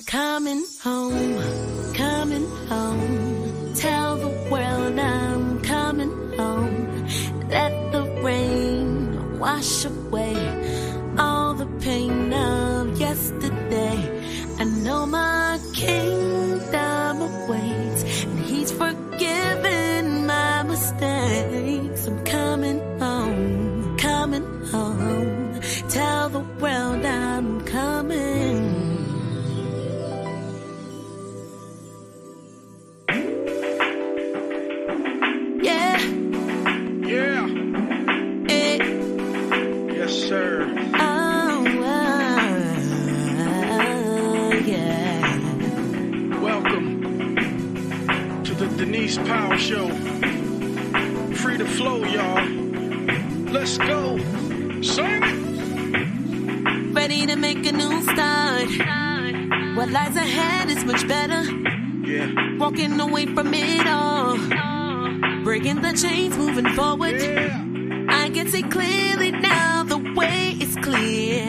coming home, coming home. Tell the world I'm coming home. Let the rain wash away all the pain of yesterday. I know my kingdom awaits, and he's forgiven my mistakes. I'm coming home, coming home. Tell the world I'm coming. Yeah. Yeah. Yes, sir. Denise Powell Show. Free to flow, y'all. Let's go. Sing it. Ready to make a new start. What lies ahead is much better. Yeah. Walking away from it all. Breaking the chains, moving forward. Yeah. I can see clearly now, the way is clear.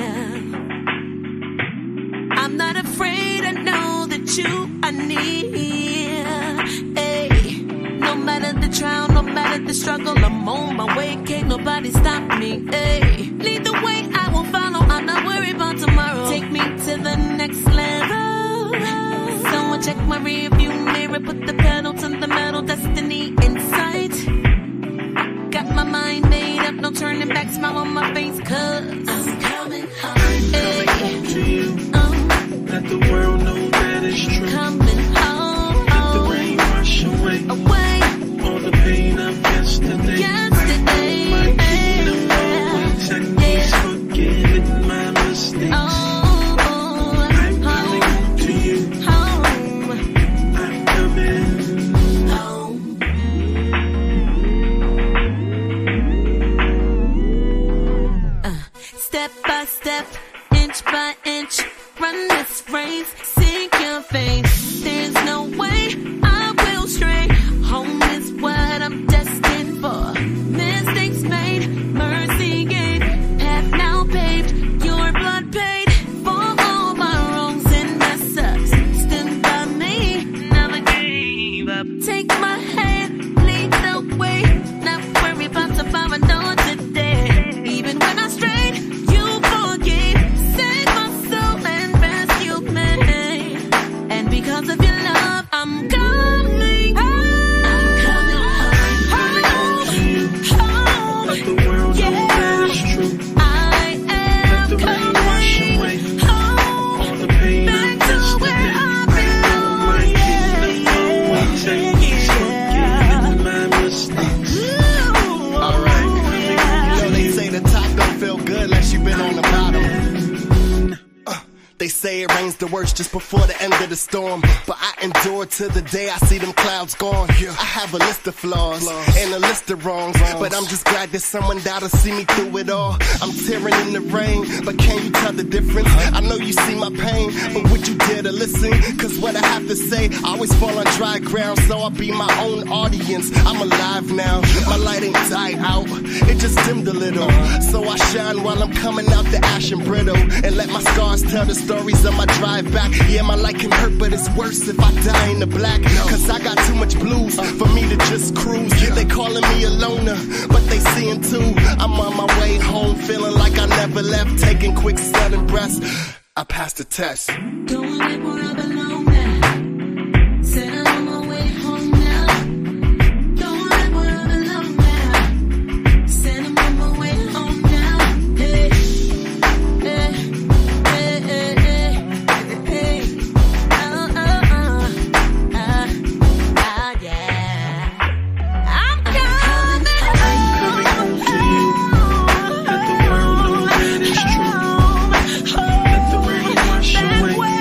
I'm not afraid, I know that you are near. Hey, no matter the trial, no matter the struggle, I'm on my way, can't nobody stop me. Hey, lead the way, I will follow, I'm not worried about tomorrow. Take me to the next level. Someone check my rear view mirror, put the pedal to the metal, destiny in sight. Got my mind made up, no turning back, smile on my face, cause I'm coming home. I'm coming home to you. Let the world know that it's true. Coming home. Let the rain wash away all the pain of yesterday. My kingdom awaits, and he's forgiven my mistakes. I'm coming home to you. I'm coming home. Step by step, inch by inch, run this race, seek your face. There's no way I will stray. Home is what I'm destined for. Mistakes made, mercy gave, path now paved, your blood paid for all my wrongs and mess ups. Stand by me, never gave up. Take my hand, lead the way, not worry about tomorrow, no today. Even when I strayed, you forgave, save my soul and rescue me. And because of your love, I'm coming home. I'm coming home. Let the world know that it's true. I am Let the rain wash away home. all the pain of yesterday. I know my kingdom awaits, and he's forgiven my mistakes. Alright. Yo, they say the top don't feel good unless you've been on the bottom. They say it rains the worst just before the end of the storm, but I endure to the day I see them clouds gone. I have a list of flaws and a list of wrongs, but I'm just glad that someone died to see me through it all. I'm tearing in the rain, but can you tell the difference? I know you see my pain, but would you dare to listen? Cause what I have to say, I always fall on dry ground, so I'll be my own audience. I'm alive now, my light ain't died out, it just dimmed a little. So I shine while I'm coming out the ash and brittle, and let my scars tell the stories of my drive back. Yeah, my life can hurt, but it's worse if I die in the black. Cause I got too much blues for me to just cruise. They calling me a loner, but they seeing too. I'm on my way home, feeling like I never left, taking quick sudden breaths. I passed the test. Don't like where I belong now. Said I'm on my way home now. Don't like where I belong now. Said I'm on my way home now. Hey, hey, hey, hey, hey, hey. Yeah. I'm coming home to you. Let the world know that it's true. Let the rain wash away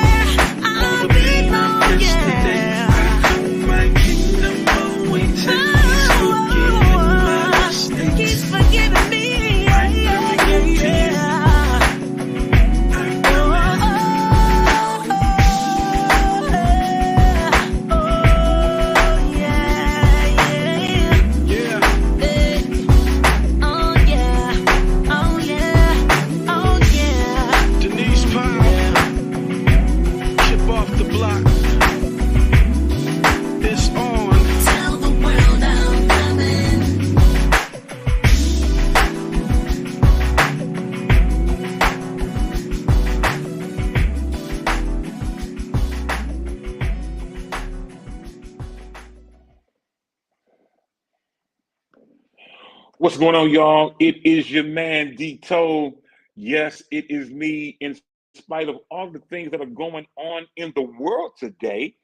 What's going on, y'all? It is your man D-Toe. Yes, it is me. In spite of all the things that are going on in the world today,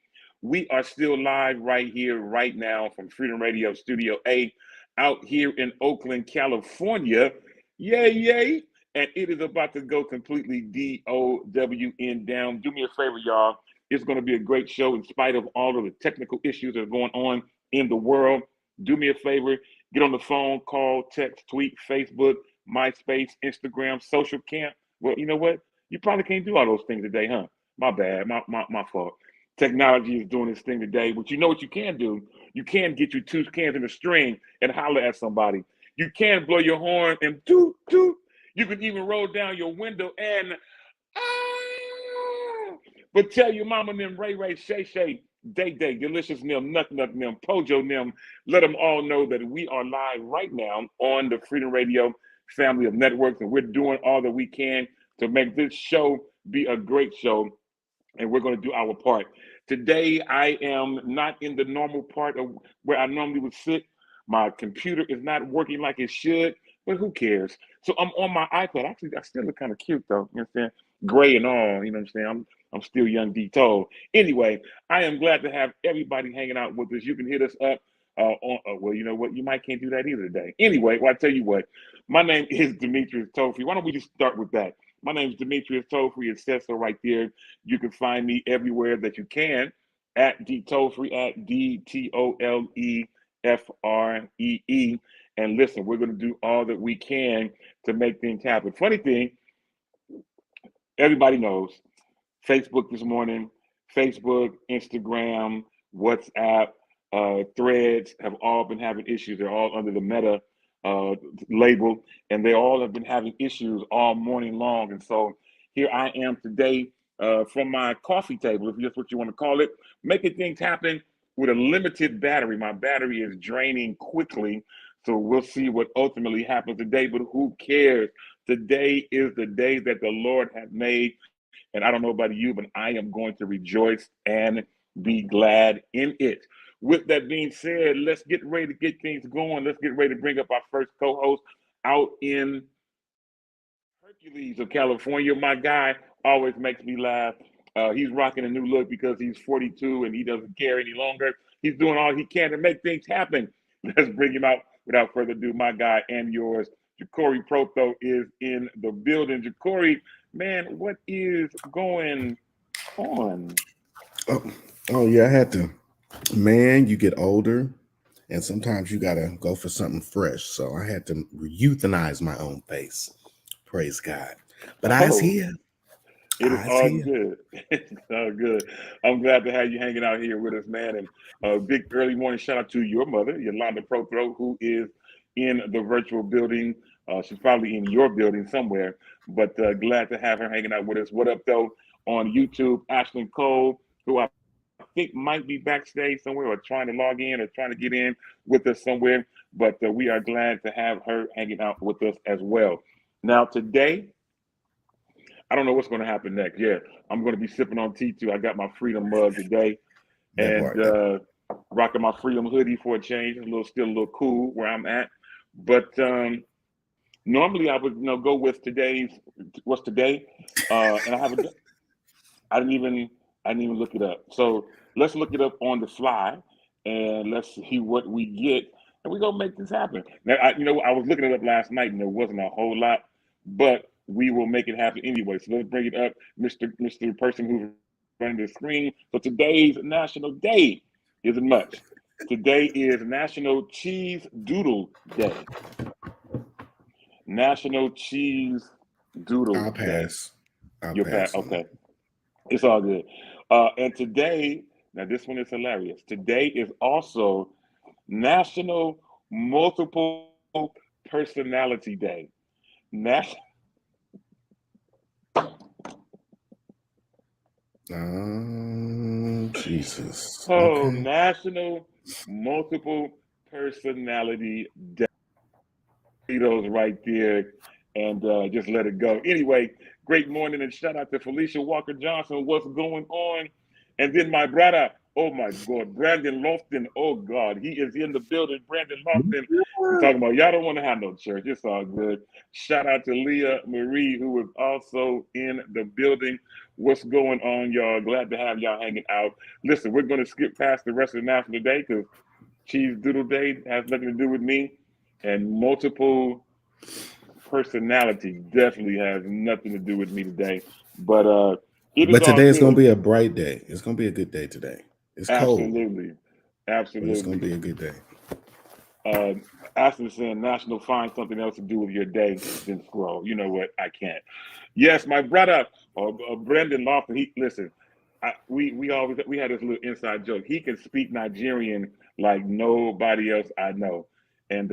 we are still live right here, right now from Freedom Radio Studio A out here in Oakland, California. Yay, yay. And it is about to go completely DOWN down. Do me a favor, y'all. It's going to be a great show in spite of all of the technical issues that are going on in the world. Do me a favor. Get on the phone, call, text, tweet, Facebook, MySpace, Instagram, social camp. Well, you know what? You probably can't do all those things today, huh? My bad. My fault. Technology is doing this thing today. But you know what you can do? You can get your two cans in a string and holler at somebody. You can blow your horn and toot, toot. You can even roll down your window and but tell your mama them Ray Ray, Shay Shay, Day Day, Delicious Nim, Nut Nut Nim, Pojo Nim. Let them all know that we are live right now on the Freedom Radio family of networks, and we're doing all that we can to make this show be a great show, and we're going to do our part. Today, I am not in the normal part of where I normally would sit. My computer is not working like it should, but who cares? So I'm on my iPad. Actually, I still look kind of cute, though. You know what I'm saying? Gray and all, you know what I'm saying? I'm still young D-Toe. Anyway, I am glad to have everybody hanging out with us. You can hit us up well, you know what? You might can't do that either today. Anyway, well, I tell you what, my name is Demetrius Tofree. Why don't we just start with that? My name is Demetrius Tofree. It says so right there. You can find me everywhere that you can at D-Tofree, at DTOLEFREE. And listen, we're going to do all that we can to make things happen. Funny thing, everybody knows Facebook this morning, Facebook, Instagram, WhatsApp, Threads have all been having issues. They're all under the Meta label, and they all have been having issues all morning long. And so here I am today from my coffee table, if that's what you want to call it, making things happen with a limited battery. My battery is draining quickly, so we'll see what ultimately happens today, but who cares? Today is the day that the Lord has made. And I don't know about you, but I am going to rejoice and be glad in it. With that being said, let's get ready to get things going. Let's get ready to bring up our first co-host out in Hercules of California. My guy always makes me laugh. He's rocking a new look because he's 42 and he doesn't care any longer. He's doing all he can to make things happen. Let's bring him out without further ado. My guy and yours, Ja'Cory Proto, is in the building. Ja'Cory, man, what is going on? Oh yeah, I had to. Man, you get older, and sometimes you gotta go for something fresh. So I had to euthanize my own face. Praise God. But I's here. It is all good. It's all good. I'm glad to have you hanging out here with us, man. And a big early morning shout out to your mother, Yolanda Prothro, who is in the virtual building. She's probably in your building somewhere, but glad to have her hanging out with us. What up, though, on YouTube, Ashlyn Cole, who I think might be backstage somewhere or trying to log in or trying to get in with us somewhere, but we are glad to have her hanging out with us as well. Now, today, I don't know what's going to happen next. Yeah, I'm going to be sipping on tea too. I got my Freedom mug today and rocking my Freedom hoodie for a change. Still a little cool where I'm at. But normally I would go with what's today, and I didn't even look it up. So let's look it up on the fly and let's see what we get, and we're gonna make this happen. Now I was looking it up last night and there wasn't a whole lot, but we will make it happen anyway. So let's bring it up, Mr. Person who's running the screen. So today's National Day isn't much. Today is National Cheese Doodle Day. National Cheese Doodle I'll pass. Day. You'll pass. Okay. It's all good. And today, now this one is hilarious. Today is also National Multiple Personality Day. Jesus. Oh, okay. National Multiple Personality Day. See those right there and just let it go. Anyway, great morning and shout out to Felicia Walker Johnson. What's going on? And then my brother, Oh my God, Brandon Lofton. Oh God, he is in the building. Brandon Lofton. We're talking about y'all don't want to have no church. It's all good. Shout out to Leah Marie, who is also in the building. What's going on, y'all? Glad to have y'all hanging out. Listen, we're going to skip past the rest of the national day because Cheese Doodle Day has nothing to do with me, and multiple personalities definitely has nothing to do with me today. But today is going to be a bright day. It's going to be a good day today. It's absolutely, cold. absolutely. But it's going to be a good day. Aston saying, National, find something else to do with your day than scroll. You know what? I can't. Yes, my brother, Brendan Lofton. Listen. We had this little inside joke. He can speak Nigerian like nobody else I know, and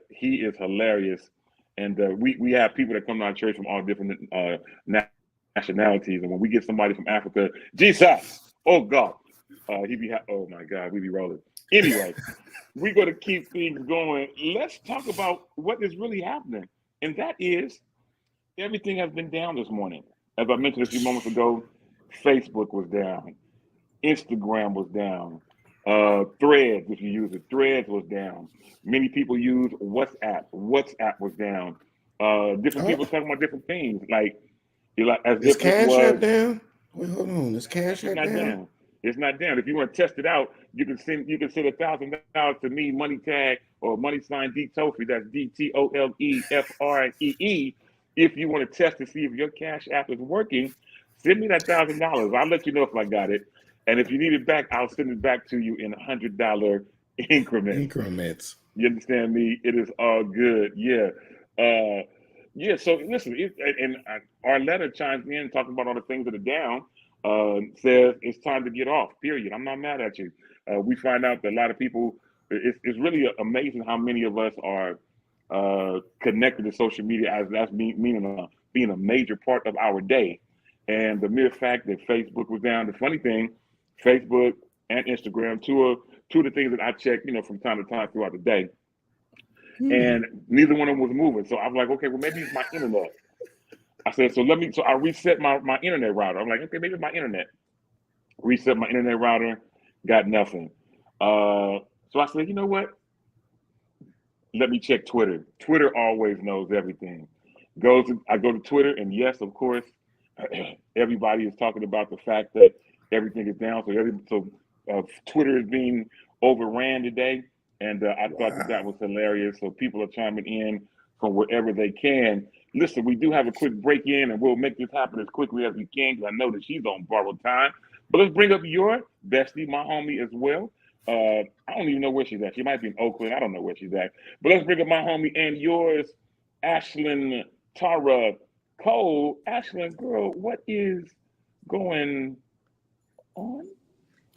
he is hilarious. And we have people that come to our church from all different nationalities. And when we get somebody from Africa, Jesus, oh God, oh my God, we be rolling. Anyway, we're going to keep things going. Let's talk about what is really happening, and that is everything has been down this morning. As I mentioned a few moments ago, Facebook was down, Instagram was down, Threads, if you use it, Threads was down. Many people use WhatsApp. WhatsApp was down. Different people talking about different things, like as is if Cash it was App down. Wait, hold on. Is Cash App down? It's not down. If you want to test it out, you can send $1,000 to me, money tag or money sign D Tofree. That's DTOLEFREE. If you want to test to see if your Cash App is working, send me that $1,000. I'll let you know if I got it. And if you need it back, I'll send it back to you in $100 increments. You understand me? It is all good. Yeah. Yeah. So listen, our letter chimes in talking about all the things that are down. Says it's time to get off. Period. I'm not mad at you. We find out that a lot of people. It's really amazing how many of us are connected to social media as that's being a major part of our day. And the mere fact that Facebook was down. The funny thing, Facebook and Instagram, two of the things that I check, from time to time throughout the day, and neither one of them was moving. So I'm like, okay, well maybe it's my internet. I said, so I reset my internet router. I'm like, okay, maybe it's my internet. Reset my internet router, got nothing. So I said, you know what? Let me check Twitter. Twitter always knows everything. I go to Twitter, and yes, of course, everybody is talking about the fact that everything is down. So Twitter is being overran today, and I thought that was hilarious. So people are chiming in from wherever they can. Listen, we do have a quick break in, and we'll make this happen as quickly as we can because I know that she's on borrowed time. But let's bring up your bestie, my homie, as well. I don't even know where she's at. She might be in Oakland. I don't know where she's at. But let's bring up my homie and yours, Ashlyn Tara Cole. Ashlyn, girl, what is going on?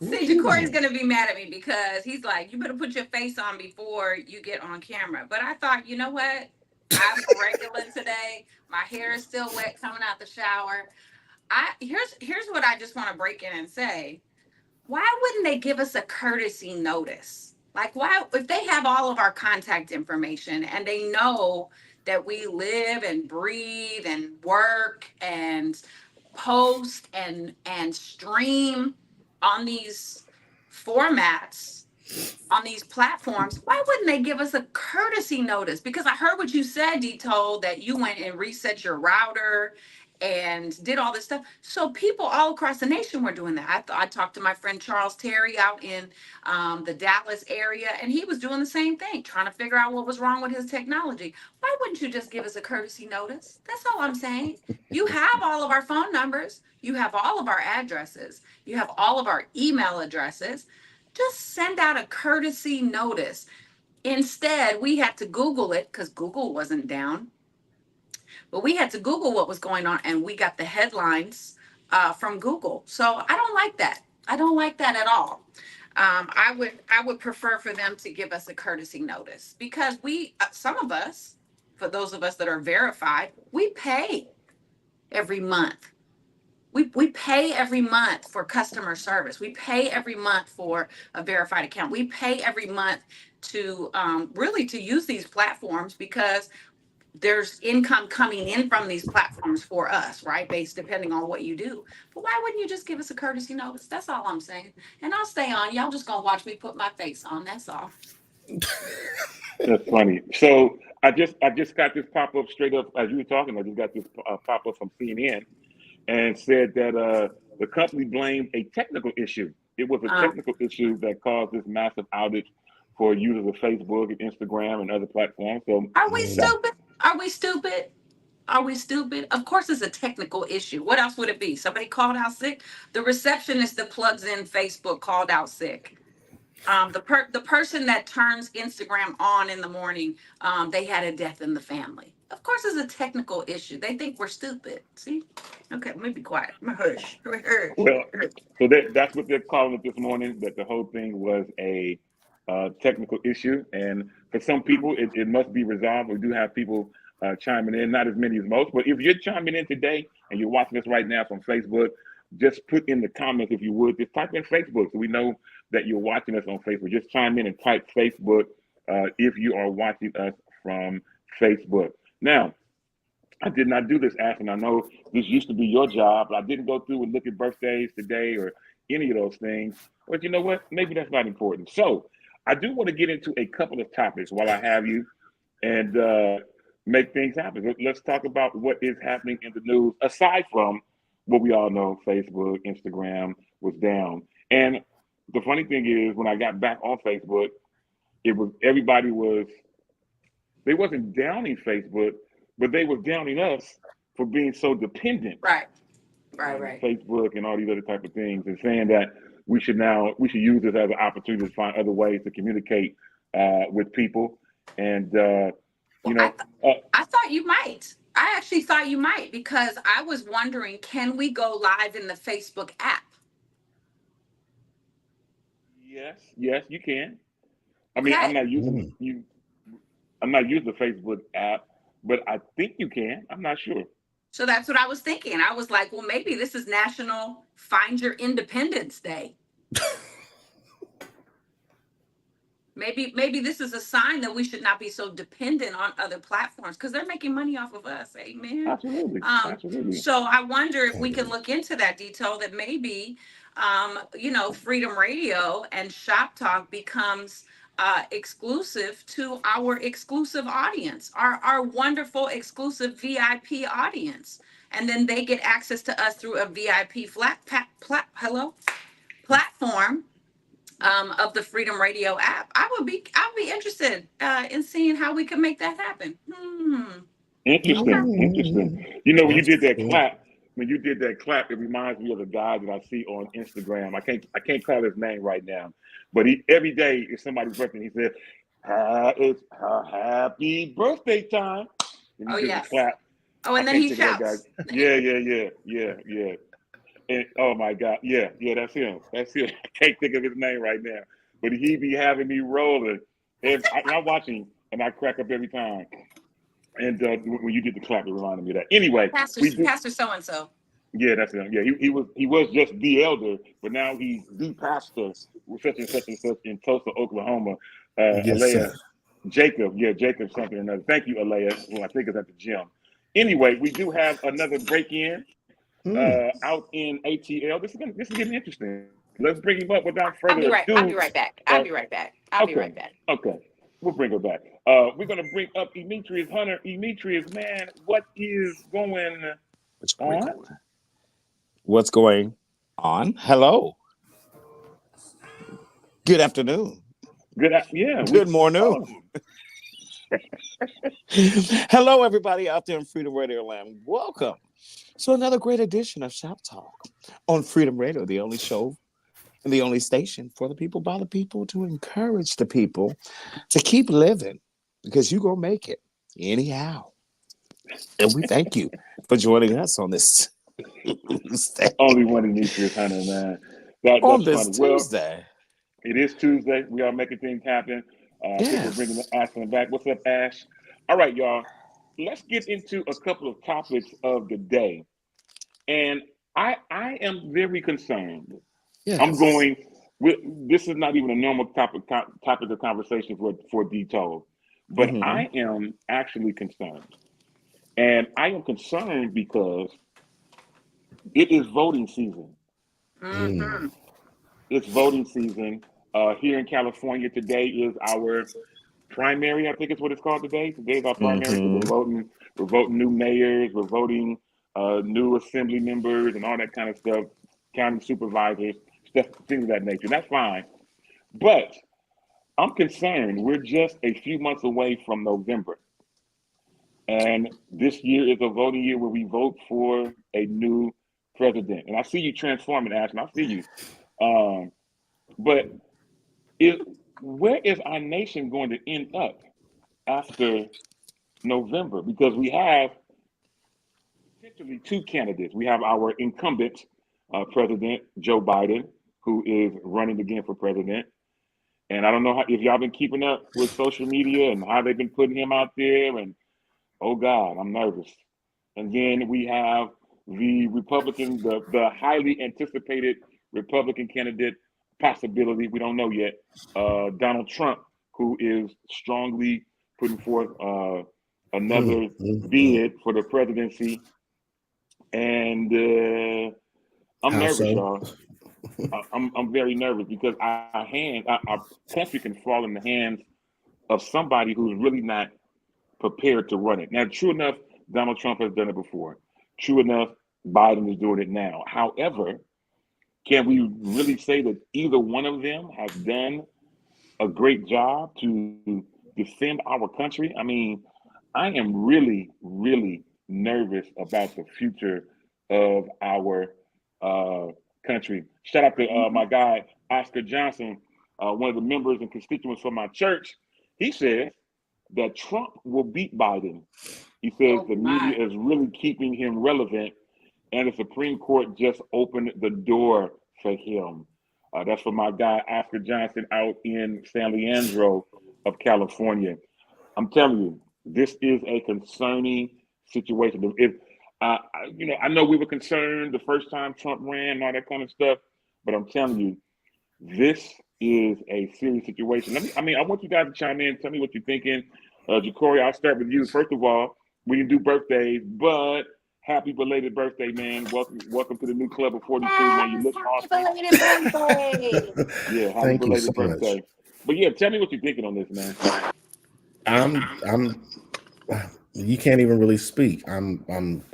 See, Corey's going to be mad at me because he's like, you better put your face on before you get on camera. But I thought, you know what? I'm regular today. My hair is still wet coming out the shower. Here's what I just want to break in and say. Why wouldn't they give us a courtesy notice? Like, why, if they have all of our contact information and they know that we live and breathe and work and post and stream on these formats, on these platforms, why wouldn't they give us a courtesy notice? Because I heard what you said, Dito, that you went and reset your router and did all this stuff. So people all across the nation were doing that. I talked to my friend Charles Terry out in the Dallas area, and he was doing the same thing, trying to figure out what was wrong with his technology. Why wouldn't you just give us a courtesy notice? That's all I'm saying. You have all of our phone numbers. You have all of our addresses. You have all of our email addresses. Just send out a courtesy notice. Instead, we had to Google it because Google wasn't down. But we had to Google what was going on, and we got the headlines from Google. So I don't like that. I don't like that at all. I would prefer for them to give us a courtesy notice because some of us, for those of us that are verified, we pay every month. We pay every month for customer service. We pay every month for a verified account. We pay every month to really to use these platforms because there's income coming in from these platforms for us, right? Based depending on what you do. But why wouldn't you just give us a courtesy notice? That's all I'm saying. And I'll stay on. Y'all just gonna watch me put my face on. That's all. That's funny. So I just got this pop up straight up as you were talking. I just got this pop up from CNN and said that the company blamed a technical issue. It was a technical issue that caused this massive outage for users of Facebook and Instagram and other platforms. So are we stupid? Are we stupid? Are we stupid? Of course it's a technical issue. What else would it be? Somebody called out sick? The receptionist that plugs in Facebook called out sick. The person that turns Instagram on in the morning, they had a death in the family. Of course it's a technical issue. They think we're stupid. See? Okay, let me be quiet. I'm gonna hush. Well, so that's what they're calling it this morning, that the whole thing was a technical issue. And for some people, it must be resolved. We do have people chiming in, not as many as most, but if you're chiming in today and you're watching us right now from Facebook, just put in the comments, if you would, just type in Facebook so we know that you're watching us on Facebook. Just chime in and type Facebook if you are watching us from Facebook. Now, I did not do this, Ashton. I know this used to be your job, but I didn't go through and look at birthdays today or any of those things. But you know what? Maybe that's not important. So I do want to get into a couple of topics while I have you and make things happen. Let's talk about what is happening in the news, aside from what we all know, Facebook, Instagram was down. And the funny thing is, when I got back on Facebook, they wasn't downing Facebook, but they were downing us for being so dependent. Right. Facebook and all these other type of things, and saying that we should use this as an opportunity to find other ways to communicate with people. And I thought you might. I actually thought you might, because I was wondering, can we go live in the Facebook app? Yes, you can. I mean, I'm not using the Facebook app, but I think you can. I'm not sure. So that's what I was thinking. I was like, well, maybe this is National Find Your Independence Day. Maybe this is a sign that we should not be so dependent on other platforms, because they're making money off of us. Amen. Absolutely. So I wonder if we can look into that detail, that maybe, Freedom Radio and Shop Talk becomes exclusive to our exclusive audience, our wonderful exclusive VIP audience. And then they get access to us through a VIP platform of the Freedom Radio app. I'll be interested in seeing how we can make that happen. Interesting. You know, when you did that clap, it reminds me of the guy that I see on Instagram. I can't call his name right now, but every day it's somebody's birthday. He said, "It's a happy birthday time." And oh yes. Clap. Oh, and then he shouts. Yeah. And oh my God, yeah, that's him. I can't think of his name right now, but he be having me rolling. And I'm watching, and I crack up every time. And when you did the clap, it reminded me of that. Anyway, Pastor so and so. Yeah, that's him. Yeah, he was just the elder, but now he's the pastor, such and such in Tulsa, Oklahoma. Yes, Alea Jacob something or another. Thank you, Alea. Well, I think it's at the gym. Anyway, we do have another break-in out in ATL. This is getting interesting. Let's bring him up without further ado. I'll be right back. I'll be right back. Okay. We'll bring her back. We're going to bring up Emetrius Hunter. Emetrius, man, what is going on? What's going on? Hello. Good afternoon. Good morning. Hello, everybody out there in Freedom Radio Land. Welcome to another great edition of Shop Talk on Freedom Radio, the only show and the only station for the people, by the people, to encourage the people to keep living, because you're going to make it anyhow. And we thank you for joining us on this only one Emetrius Hunter, man. On this Tuesday. It is Tuesday. We are making things happen. We're bringing Ashton back. What's up, Ash? All right, y'all. Let's get into a couple of topics of the day. And I am very concerned. Yes. This is not even a normal topic of conversation for Detold, but I am actually concerned. And I am concerned because it is voting season. Mm-hmm. It's voting season. Here in California, today is our primary. I think it's what it's called today. Today is our primary. So we're Mm-hmm. voting. We're voting new mayors. We're voting new assembly members and all that kind of stuff. County supervisors, stuff, things of that nature. That's fine. But I'm concerned. We're just a few months away from November, and this year is a voting year where we vote for a new president. And I see you transforming, Ashton. I see you. Um, but is where is our nation going to end up after November? Because we have potentially two candidates. We have our incumbent president, Joe Biden, who is running again for president. And I don't know if y'all been keeping up with social media and how they've been putting him out there. And oh God, I'm nervous. And then we have the Republican, the highly anticipated Republican candidate possibility. We don't know yet. Donald Trump, who is strongly putting forth another bid for the presidency. And I'm How nervous, so? y'all. I'm very nervous because our country can fall in the hands of somebody who's really not prepared to run it. Now, true enough, Donald Trump has done it before. True enough, Biden is doing it now. However, can we really say that either one of them has done a great job to defend our country? I mean, I am really, really nervous about the future of our country. Shout out to my guy, Oscar Johnson, one of the members and constituents from my church. He says that Trump will beat Biden. He says Oh the my. media is really keeping him relevant, and the Supreme Court just opened the door for him. That's from my guy, Oscar Johnson, out in San Leandro of California. I'm telling you, this is a concerning situation. If I know we were concerned the first time Trump ran and all that kind of stuff, but I'm telling you, this is a serious situation. I want you guys to chime in. Tell me what you're thinking. Jacory, I'll start with you. First of all, we didn't do birthdays, but happy belated birthday, man. Welcome to the new club of 42, man. You Yes, look happy awesome. belated birthday. Yeah, happy Thank you so belated much. birthday. But yeah, tell me what you're thinking on this, man. I'm you can't even really speak. I'm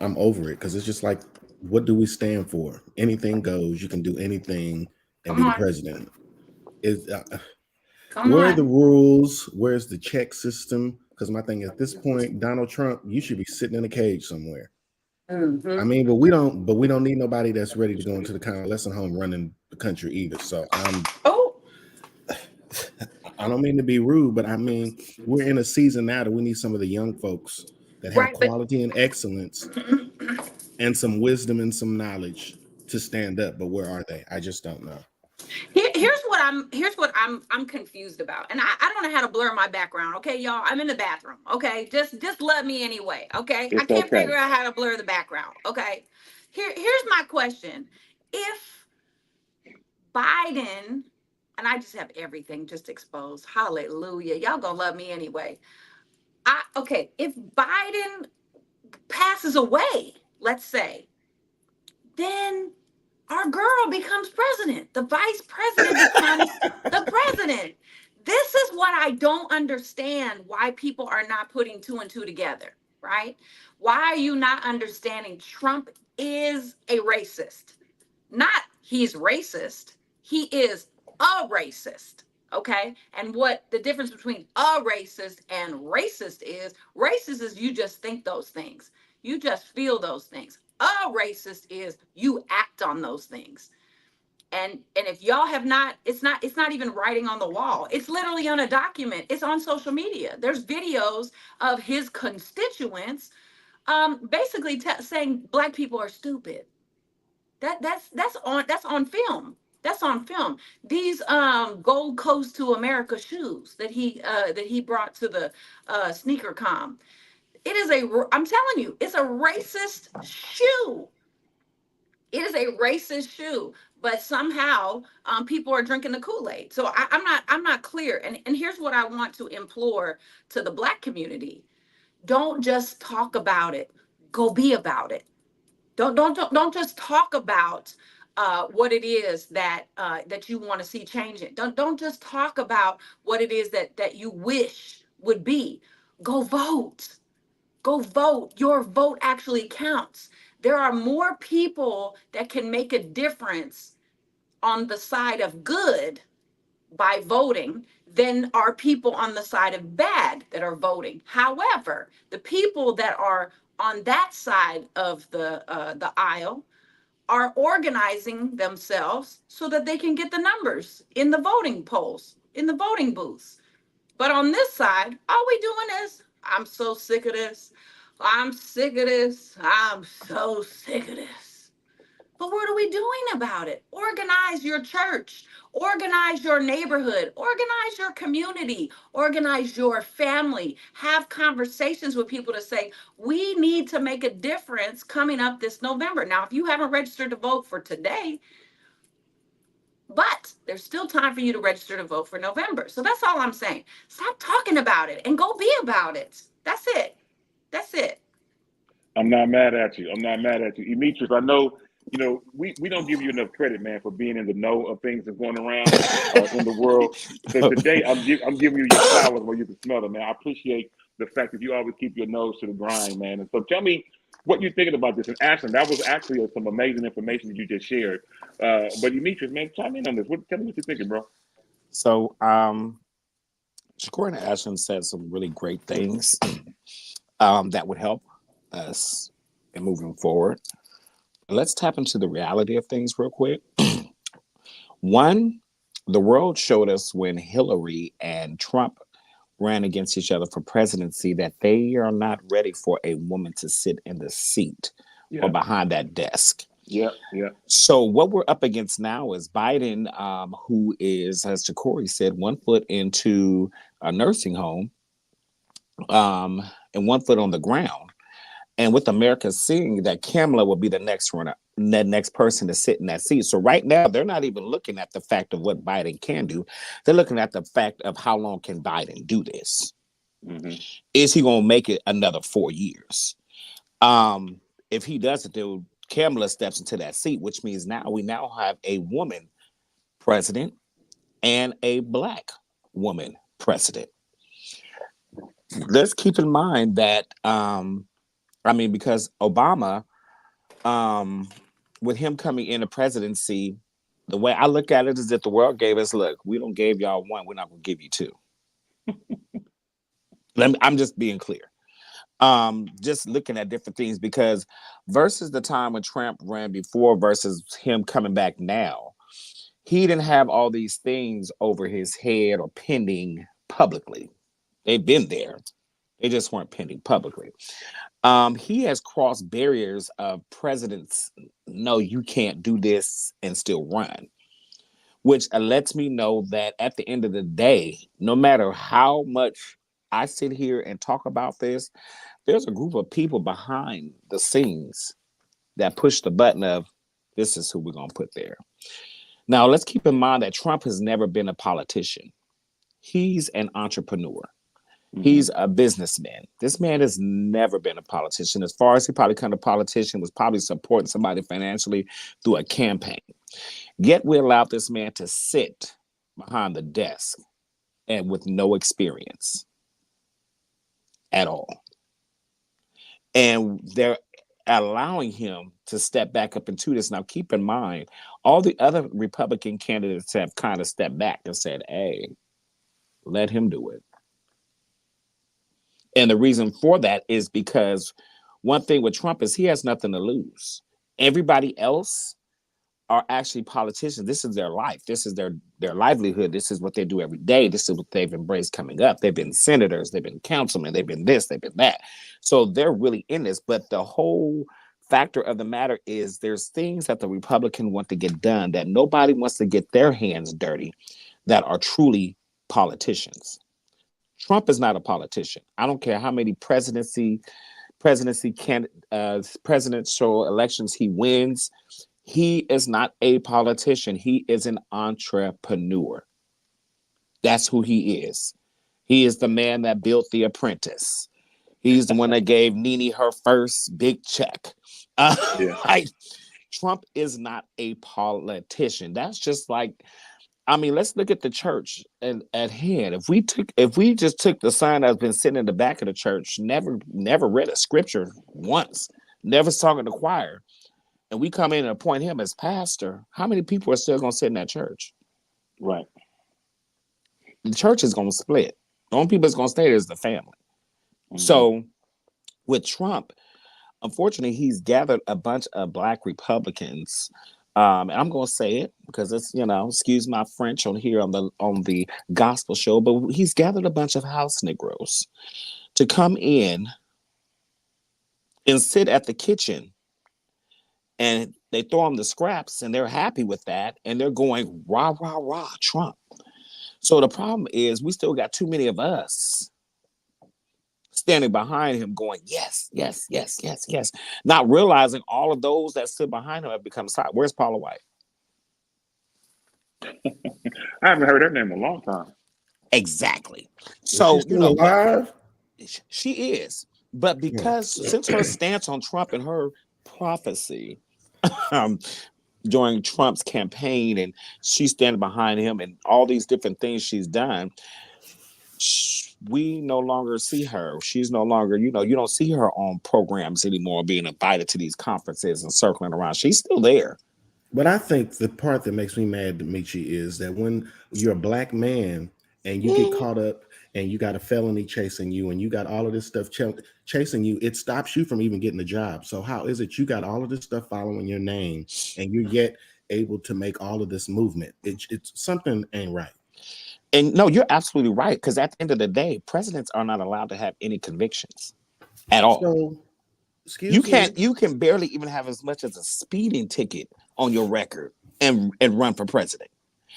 over it because it's just like, what do we stand for? Anything goes. You can do anything and be Come the on. president. Is Come Where are the on. rules? Where's the check system? Because my thing at this point, Donald Trump, you should be sitting in a cage somewhere. I Mm-hmm. mean, but we don't need nobody that's ready to go into the convalescent home running the country either. So Oh. I don't mean to be rude, but I mean, we're in a season now that we need some of the young folks that have Right, but quality and excellence and some wisdom and some knowledge to stand up. But where are they? I just don't know. here's what I'm confused about. And I don't know how to blur my background, okay, y'all. I'm in the bathroom, okay? Just love me anyway, okay? I It's can't okay. figure out how to blur the background, okay? Here's my question. If Biden, and I just have everything just exposed, hallelujah. Y'all gonna love me anyway. If Biden passes away, let's say, then our girl becomes president. The vice president becomes the president. This is what I don't understand, why people are not putting two and two together, right? Why are you not understanding Trump is a racist? Not he's racist, he is a racist. Okay. And what the difference between a racist and racist is you just think those things, you just feel those things. A racist is you act on those things. And if y'all have not, it's not even writing on the wall, it's literally on a document, it's on social media. There's videos of his constituents basically saying black people are stupid. That's on film. That's on film. These Gold Coast to America shoes that he brought to the sneaker com. It is I'm telling you, it's a racist shoe. It is a racist shoe, but somehow people are drinking the Kool-Aid. So I'm not clear. And here's what I want to implore to the black community. Don't just talk about it. Go be about it. Don't just talk about what it is that you want to see changing. Don't just talk about what it is that you wish would be. Go vote. Go vote. Your vote actually counts. There are more people that can make a difference on the side of good by voting than are people on the side of bad that are voting. However, the people that are on that side of the aisle are organizing themselves so that they can get the numbers in the voting polls, in the voting booths. But on this side, all we doing is, I'm so sick of this. I'm sick of this. I'm so sick of this. But what are we doing about it? Organize your church, organize your neighborhood, organize your community, organize your family. Have conversations with people to say, we need to make a difference coming up this November. Now, if you haven't registered to vote for today, but there's still time for you to register to vote for November. So that's all I'm saying. Stop talking about it and go be about it. That's it. That's it. I'm not mad at you. I'm not mad at you. Demetrius, I know, we don't give you enough credit, man, for being in the know of things that's going around in the world. So today, I'm giving you your flowers where you can smell them, man. I appreciate the fact that you always keep your nose to the grind, man. And so tell me what you're thinking about this. And Ashton, that was actually some amazing information that you just shared. But Demetrius, man, chime in on this. Tell me what you're thinking, bro. So, Shakura and Ashton said some really great things that would help us in moving forward. Let's tap into the reality of things real quick. One, the world showed us when Hillary and Trump ran against each other for presidency that they are not ready for a woman to sit in the seat or behind that desk. Yeah. So what we're up against now is Biden, who is, as Ja'Cory said, 1 foot into a nursing home and 1 foot on the ground. And with America seeing that Kamala will be the next runner, the next person to sit in that seat. So right now, they're not even looking at the fact of what Biden can do. They're looking at the fact of how long can Biden do this? Mm-hmm. Is he going to make it another 4 years? If he doesn't, Kamala steps into that seat, which means we now have a woman president and a Black woman president. Let's keep in mind that, because Obama, with him coming into presidency, the way I look at it is that the world gave us, look, we don't gave y'all one, we're not going to give you two. I'm just being clear. Just looking at different things, because versus the time when Trump ran before versus him coming back now, he didn't have all these things over his head or pending publicly. They've been there. They just weren't pending publicly. He has crossed barriers of presidents. No, you can't do this and still run, which lets me know that at the end of the day, no matter how much I sit here and talk about this, there's a group of people behind the scenes that push the button of this is who we're going to put there. Now, let's keep in mind that Trump has never been a politician. He's an entrepreneur. Mm-hmm. He's a businessman. This man has never been a politician. As far as he probably became a politician, was probably supporting somebody financially through a campaign. Yet we allowed this man to sit behind the desk and with no experience at all. And they're allowing him to step back up into this. Now, keep in mind, all the other Republican candidates have kind of stepped back and said, hey, let him do it. And the reason for that is because one thing with Trump is he has nothing to lose. Everybody else are actually politicians. This is their life. This is their livelihood. This is what they do every day. This is what they've embraced coming up. They've been senators. They've been councilmen. They've been this. They've been that. So they're really in this. But the whole factor of the matter is there's things that the Republican want to get done that nobody wants to get their hands dirty that are truly politicians. Trump is not a politician. I don't care how many presidential elections he wins. He is not a politician. He is an entrepreneur. That's who he is. He is the man that built The Apprentice. He's the one that gave Nene her first big check. Yeah. Like, Trump is not a politician. That's just like, I mean, let's look at the church and at hand. If we just took the sign that's been sitting in the back of the church, never read a scripture once, never sung in the choir, and we come in and appoint him as pastor, how many people are still going to sit in that church? Right. The church is going to split. The only people that's going to stay there is the family. Mm-hmm. So with Trump, unfortunately, he's gathered a bunch of Black Republicans. And I'm going to say it because it's, excuse my French on here on the gospel show, but he's gathered a bunch of house Negroes to come in and sit at the kitchen, and they throw them the scraps, and they're happy with that, and they're going rah rah rah Trump. So the problem is we still got too many of us standing behind him going, yes, yes, yes, yes, yes. Not realizing all of those that stood behind him have become silent. Where's Paula White? I haven't heard her name in a long time. Exactly. So, is she still alive? She is. But because since her stance on Trump and her prophecy during Trump's campaign, and she's standing behind him and all these different things she's done, we no longer see her. She's no longer, you don't see her on programs anymore, being invited to these conferences and circling around. She's still there. But I think the part that makes me mad, Demetri, is that when you're a Black man and you get caught up and you got a felony chasing you and you got all of this stuff chasing you, it stops you from even getting a job. So how is it you got all of this stuff following your name and you're yet able to make all of this movement? It's something ain't right. And no, you're absolutely right. Because at the end of the day, presidents are not allowed to have any convictions at all. So, you can barely even have as much as a speeding ticket on your record and run for president.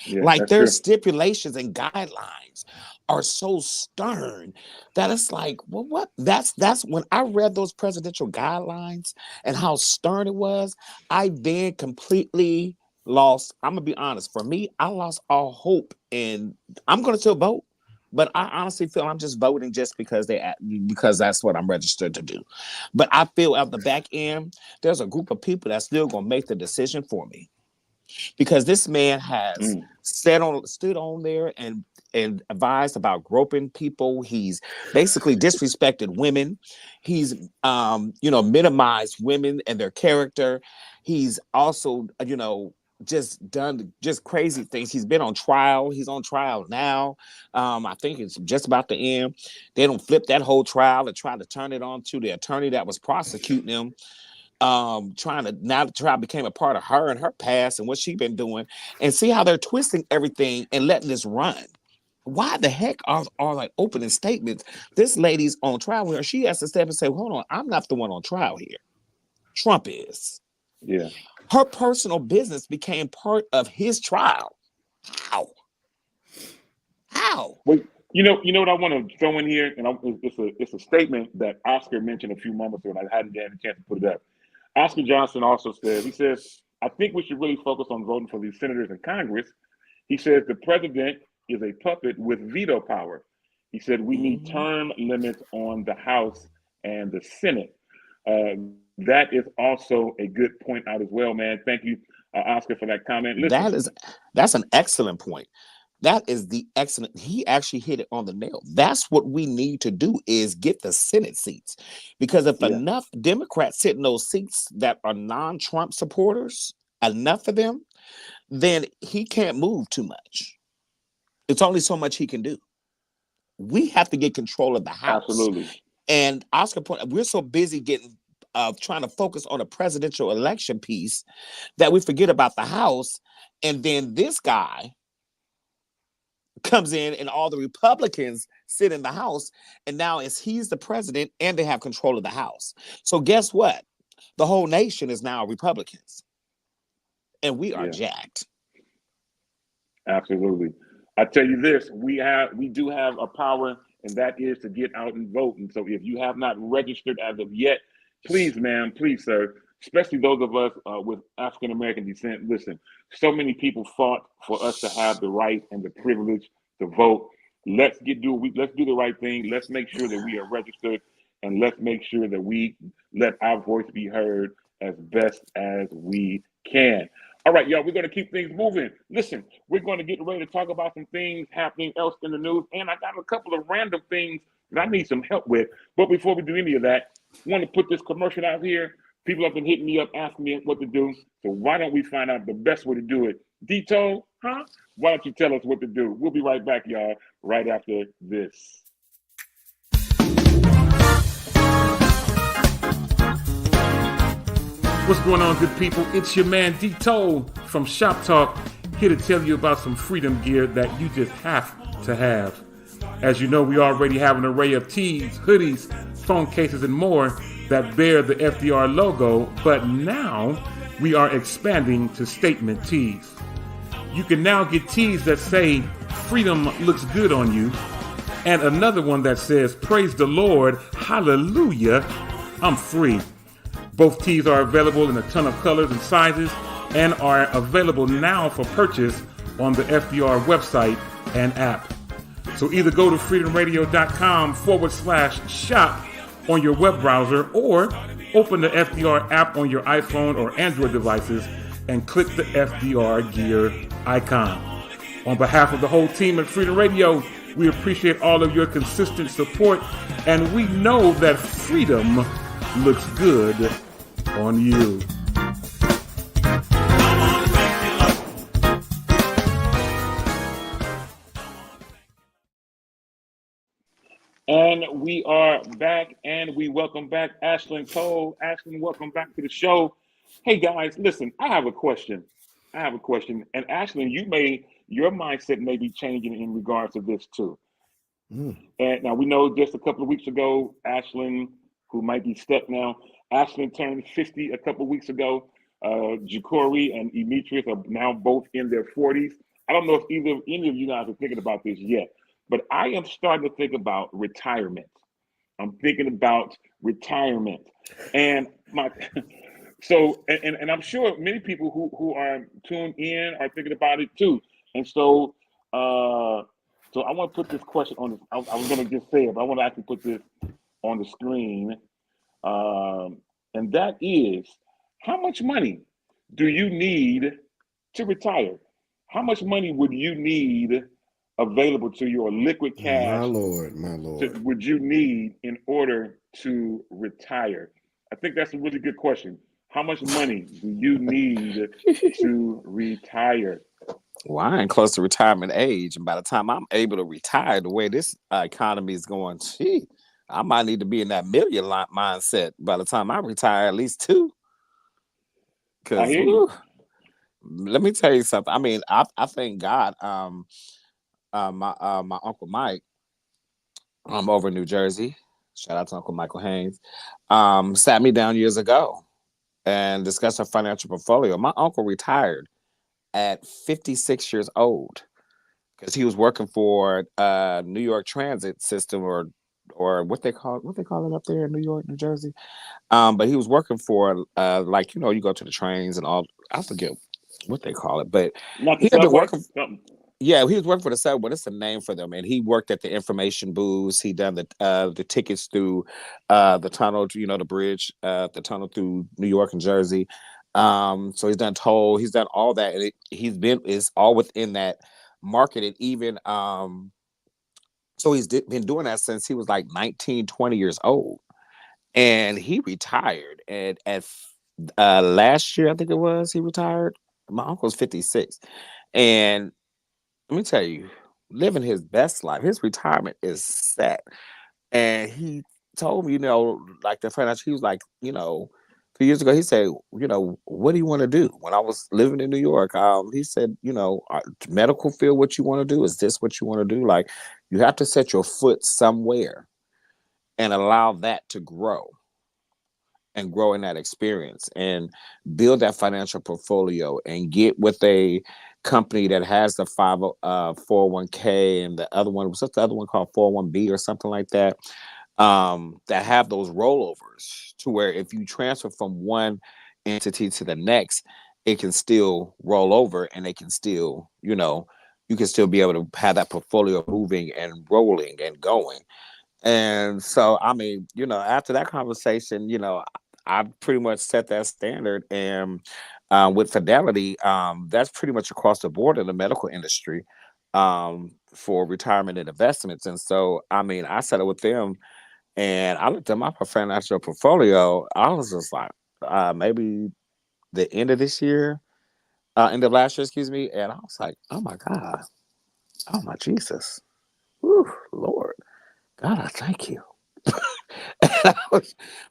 Yeah, like their stipulations and guidelines are so stern that it's like, well, what? That's when I read those presidential guidelines and how stern it was, I then completely lost. I'm gonna be honest. For me, I lost all hope, and I'm gonna still vote. But I honestly feel I'm just voting just because that's what I'm registered to do. But I feel at the back end, there's a group of people that's still gonna make the decision for me. Because this man has stood on there and advised about groping people. He's basically disrespected women. He's minimized women and their character. He's also just done crazy things. He's been on trial. He's on trial now. I think it's just about to end. They don't flip that whole trial and try to turn it on to the attorney that was prosecuting him. Trying to now the trial became a part of her and her past and what she's been doing, and see how they're twisting everything and letting this run. Why the heck are like opening statements? This lady's on trial with her. She has to step and say, hold on, I'm not the one on trial here. Trump is. Yeah. Her personal business became part of his trial. How? Well, you know what I want to throw in here, and it's a statement that Oscar mentioned a few moments ago, and I hadn't had a chance to put it up. Oscar Johnson also says, I think we should really focus on voting for these senators in Congress. He says the president is a puppet with veto power. He said we need term limits on the House and the Senate. That is also a good point out as well, man. Thank you, Oscar, for that comment. Listen, that's an excellent point. That is he actually hit it on the nail. That's what we need to do is get the Senate seats. Because if enough Democrats sit in those seats that are non-Trump supporters, enough of them, then he can't move too much. It's only so much he can do. We have to get control of the House. Absolutely. And Oscar point, we're so busy trying to focus on a presidential election piece that we forget about the House. And then this guy comes in and all the Republicans sit in the House, and now he's the president and they have control of the House. So guess what? The whole nation is now Republicans, and we are jacked. Absolutely. I tell you this, we do have a power, and that is to get out and vote. And so if you have not registered as of yet, please, ma'am, please, sir, especially those of us with African-American descent, listen, so many people fought for us to have the right and the privilege to vote. Let's do the right thing. Let's make sure that we are registered. and let's make sure that we let our voice be heard as best as we can. All right, y'all, we're going to keep things moving. Listen, we're going to get ready to talk about some things happening else in the news, and I got a couple of random things that I need some help with. But before we do any of that, I want to put this commercial out here. People have been hitting me up, asking me what to do. So why don't we find out the best way to do it? Dito, huh? Why don't you tell us what to do? We'll be right back, y'all, right after this. What's going on, good people? It's your man Dito from Shop Talk, here to tell you about some freedom gear that you just have to have. As you know, we already have an array of tees, hoodies, phone cases, and more that bear the FDR logo, but now we are expanding to statement tees. You can now get tees that say, "Freedom looks good on you," and another one that says, "Praise the Lord, hallelujah, I'm free." Both tees are available in a ton of colors and sizes and are available now for purchase on the FDR website and app. So either go to freedomradio.com/shop on your web browser, or open the FDR app on your iPhone or Android devices and click the FDR gear icon. On behalf of the whole team at Freedom Radio, we appreciate all of your consistent support, and we know that freedom looks good on you. And we are back, and we welcome back Ashlyn Cole. Ashlyn, welcome back to the show. Hey guys, listen, I have a question. And Ashlyn, your mindset may be changing in regards to this too. And now we know just a couple of weeks ago, Ashlyn, who might be stuck now, Ashlyn turned 50 a couple of weeks ago. Jacory and Demetrius are now both in their 40s. I don't know if any of you guys are thinking about this yet, but I am starting to think about retirement. I'm thinking about retirement, and and I'm sure many people who are tuned in are thinking about it too. And so I want to put this question on this. I was going to just say it, but I want to actually put this on the screen, and that is, how much money do you need to retire? How much money would you need available to you, or liquid cash? My Lord. Would you need in order to retire? I think that's a really good question. How much money do you need to retire? Well, I ain't close to retirement age, and by the time I'm able to retire, the way this economy is going, I might need to be in that million mindset by the time I retire, at least two. Because let me tell you something. I mean, I thank God. My Uncle Mike, over in New Jersey, shout out to Uncle Michael Haynes, sat me down years ago and discussed our financial portfolio. My uncle retired at 56 years old because he was working for New York Transit System, or what they call it up there in New York, New Jersey. But he was working for you go to the trains and all. I forget what they call it, but he had been working. Yeah, he was working for the subway. It's a name for them, and he worked at the information booths. He done the tickets through the tunnel, the bridge, the tunnel through New York and Jersey. So he's done toll. He's done all that, and it's all within that market. And even so he's been doing that since he was like 19, 20 years old, and he retired. And at last year, I think it was, he retired. My uncle's 56, and let me tell you, living his best life. His retirement is set. And he told me, like the financial, he was like, 2 years ago, he said, what do you want to do? When I was living in New York, he said, medical field, what you want to do? Is this what you want to do? Like, you have to set your foot somewhere and allow that to grow and grow in that experience and build that financial portfolio and get with a company that has the 401k, and the other one, what's the other one called 401b or something like that, that have those rollovers to where if you transfer from one entity to the next, it can still roll over, and they can still, you can still be able to have that portfolio moving and rolling and going. And so, I mean, after that conversation, I pretty much set that standard. And with Fidelity, that's pretty much across the board in the medical industry for retirement and investments. And so, I mean, I set it with them and I looked at my financial portfolio. I was just like, maybe the end of this year, end of last year, excuse me. And I was like, oh my God, oh my Jesus, whew, Lord, God, I thank you.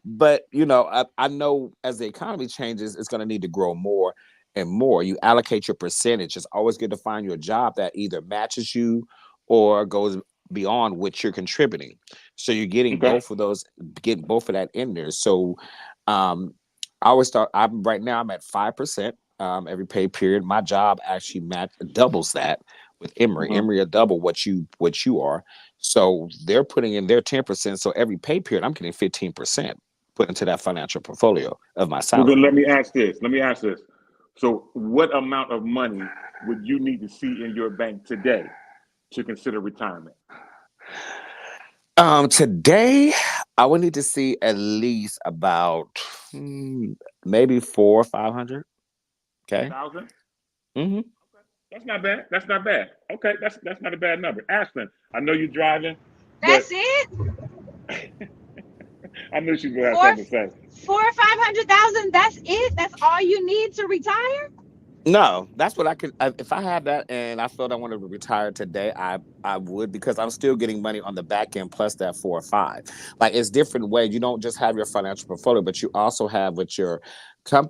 But I know as the economy changes, it's going to need to grow more and more. You allocate your percentage. It's always good to find your job that either matches you or goes beyond what you're contributing. So you're getting Okay. both of those, getting both of that in there. So I always start. Right now I'm at 5% every pay period. My job actually doubles that with Emory. Emory will double what you are. So they're putting in their 10%. So every pay period, I'm getting 15% put into that financial portfolio of my Well, salary. then let me ask this. So what amount of money would you need to see in your bank today to consider retirement? Today, I would need to see at least about maybe 400 or 500. Okay. 1,000? Mm-hmm. That's not bad. That's not bad. Okay, that's not a bad number. Ashlyn, I know you're driving, but That's it. I knew she was gonna have something to say. 400,000 or 500,000. That's it. That's all you need to retire. No, that's what I could. If I had that and I felt I wanted to retire today, I would, because I'm still getting money on the back end plus that 4 or 5. Like, it's different ways. You don't just have your financial portfolio, but you also have with your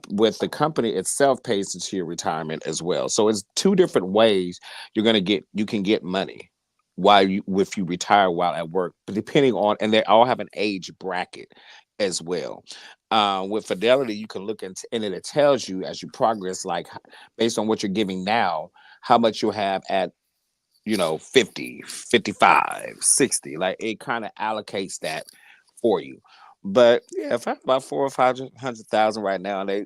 with the company itself pays into your retirement as well. So it's two different ways you can get money if you retire while at work, but depending on, and they all have an age bracket as well. With Fidelity, you can look into, and it tells you as you progress, like based on what you're giving now, how much you'll have at 50, 55, 60. Like, it kind of allocates that for you. But yeah, if I have about 400 or 500,000 right now, and they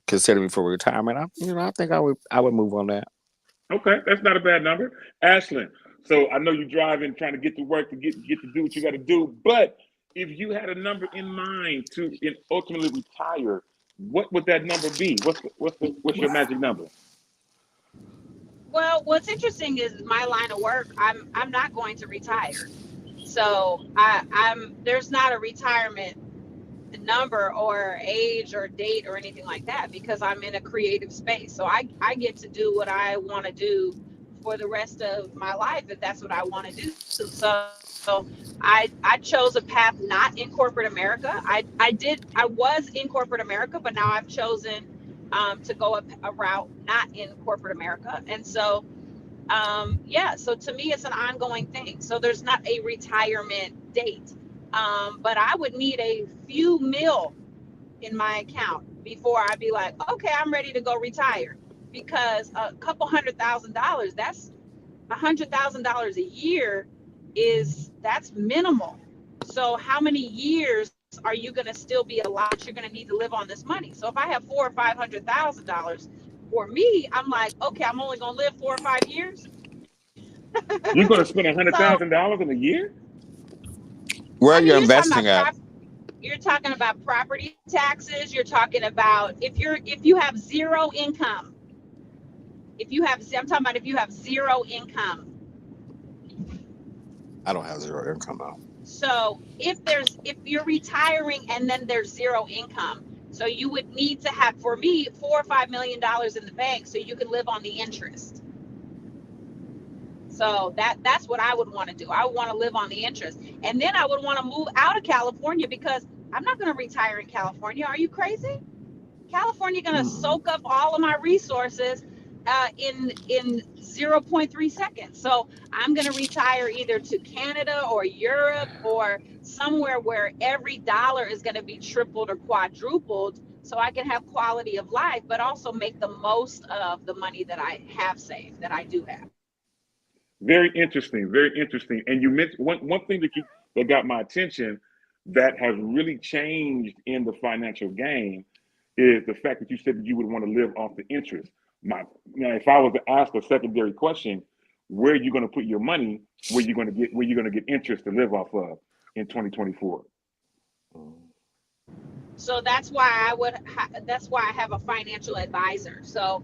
consider me for retirement, I think I would move on that. Okay, that's not a bad number. Ashlyn, so I know you're driving, trying to get to work to get to do what you got to do. But if you had a number in mind to ultimately retire, what would that number be? What's your magic number? Well, what's interesting is my line of work. I'm not going to retire, so there's not a retirement number or age or date or anything like that, because I'm in a creative space. So I get to do what I want to do for the rest of my life if that's what I want to do. So I chose a path not in corporate America. I was in corporate America, but now I've chosen to go a route not in corporate America. And so so to me it's an ongoing thing. So there's not a retirement date. But I would need a few mil in my account before I'd be like, okay, I'm ready to go retire. Because a couple $100,000, that's $100,000 a year, that's minimal. So how many years are you going to still be alive? You're going to need to live on this money. So if I have $400,000 or $500,000, for me, I'm like, okay, I'm only going to live 4 or 5 years. You're going to spend $100,000 in a year? Where are you investing at? You're talking about property taxes. You're talking about if you have zero income. I'm talking about if you have zero income. I don't have zero income though. So if you're retiring and then there's zero income, so you would need to have, for me, $4 or $5 million in the bank so you can live on the interest. So that's what I would want to do. I would want to live on the interest. And then I would want to move out of California, because I'm not going to retire in California. Are you crazy? California going to soak up all of my resources in 0.3 seconds. So I'm going to retire either to Canada or Europe or somewhere where every dollar is going to be tripled or quadrupled, so I can have quality of life, but also make the most of the money that I have saved, that I do have. Very interesting, very interesting. And you mentioned one thing that got my attention that has really changed in the financial game is the fact that you said that you would want to live off the interest. If I was to ask a secondary question, where you're going to put your money, where you're going to get interest to live off of in 2024. So that's why I have a financial advisor. So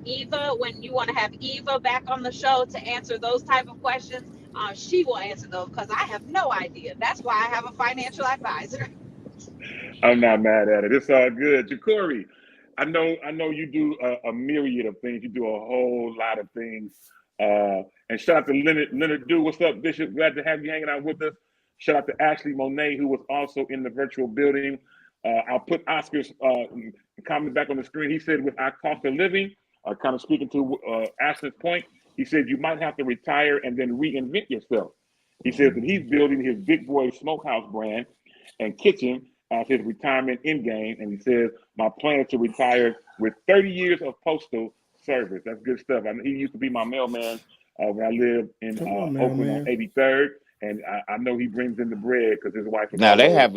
Eva, when you want to have Eva back on the show to answer those type of questions, she will answer those because I have no idea. That's why I have a financial advisor. I'm not mad at it. It's all good. Ja'Cory, I know you do a myriad of things. You do a whole lot of things. And shout out to Leonard Dew. What's up, Bishop? Glad to have you hanging out with us. Shout out to Ashley Monet, who was also in the virtual building. I'll put Oscar's comment back on the screen. He said, with our cost of living, kind of speaking to Ashley's point, he said you might have to retire and then reinvent yourself. He says that he's building his Big Boy Smokehouse brand and kitchen as his retirement end game. And he says, my plan is to retire with 30 years of postal service. That's good stuff. I mean, he used to be my mailman when I lived in Oakland on 83rd. And I know he brings in the bread because his wife. Now they have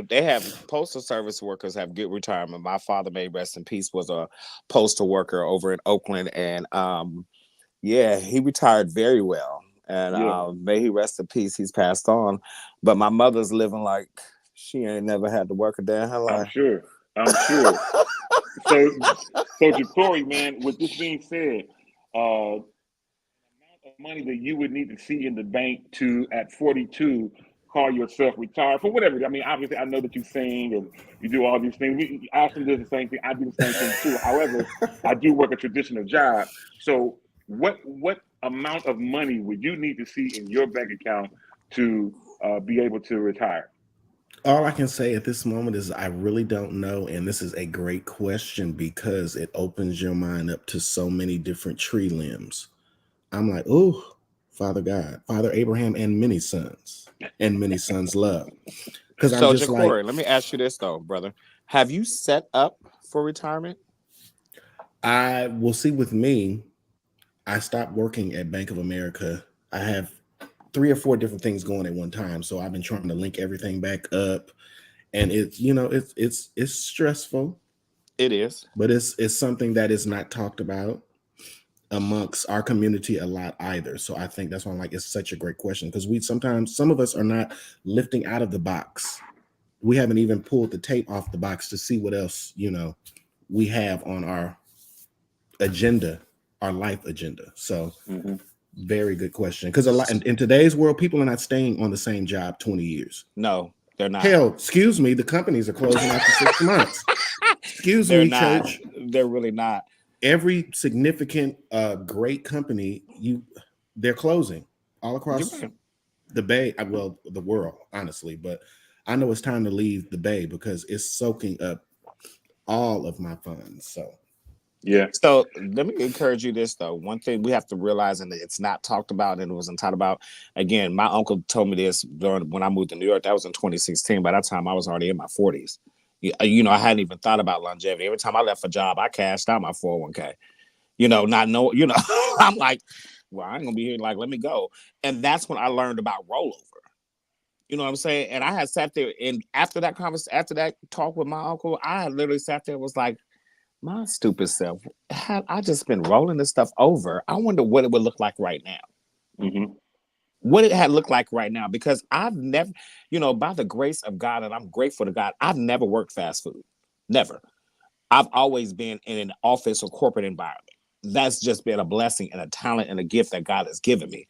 postal service workers have good retirement. My father, may rest in peace, was a postal worker over in Oakland, and he retired very well. And may he rest in peace. He's passed on, but my mother's living like she ain't never had to work a day in her life. I'm sure. So Ja'Cory, man, with this being said, money that you would need to see in the bank to, at 42, call yourself retired for whatever. I mean, obviously, I know that you sing and you do all these things. Austin does the same thing. I do the same thing too. However, I do work a traditional job. So, what amount of money would you need to see in your bank account to be able to retire? All I can say at this moment is I really don't know. And this is a great question because it opens your mind up to so many different tree limbs. I'm like, oh, Father God, Father Abraham, and many sons love. Because so, Ja'Cory, let me ask you this though, brother. Have you set up for retirement? I will see. With me, I stopped working at Bank of America. I have 3 or 4 different things going at one time, so I've been trying to link everything back up, and it's stressful. It is, but it's something that is not talked about amongst our community a lot either. So I think that's why I'm like, it's such a great question because some of us are not lifting out of the box. We haven't even pulled the tape off the box to see what else, we have on our agenda, our life agenda. So very good question. Because a lot in today's world, people are not staying on the same job 20 years. No, they're not. Hell, excuse me, the companies are closing after 6 months. They're not. Church. They're really not. Every significant, great company, they're closing all across the Bay. Well, the world, honestly. But I know it's time to leave the Bay because it's soaking up all of my funds. So, yeah. So let me encourage you this though. One thing we have to realize, and it's not talked about, and it wasn't talked about. Again, my uncle told me this when I moved to New York. That was in 2016. By that time, I was already in my 40s. I hadn't even thought about longevity. Every time I left a job, I cashed out my 401k. I'm like, well, I ain't gonna be here. Like, let me go. And that's when I learned about rollover. You know what I'm saying? And I had sat there, and after that talk with my uncle, I had literally sat there and was like, my stupid self, had I just been rolling this stuff over, I wonder what it would look like right now. Mm-hmm. What it had looked like right now, because I've never, by the grace of God, and I'm grateful to God, I've never worked fast food. Never. I've always been in an office or corporate environment. That's just been a blessing and a talent and a gift that God has given me.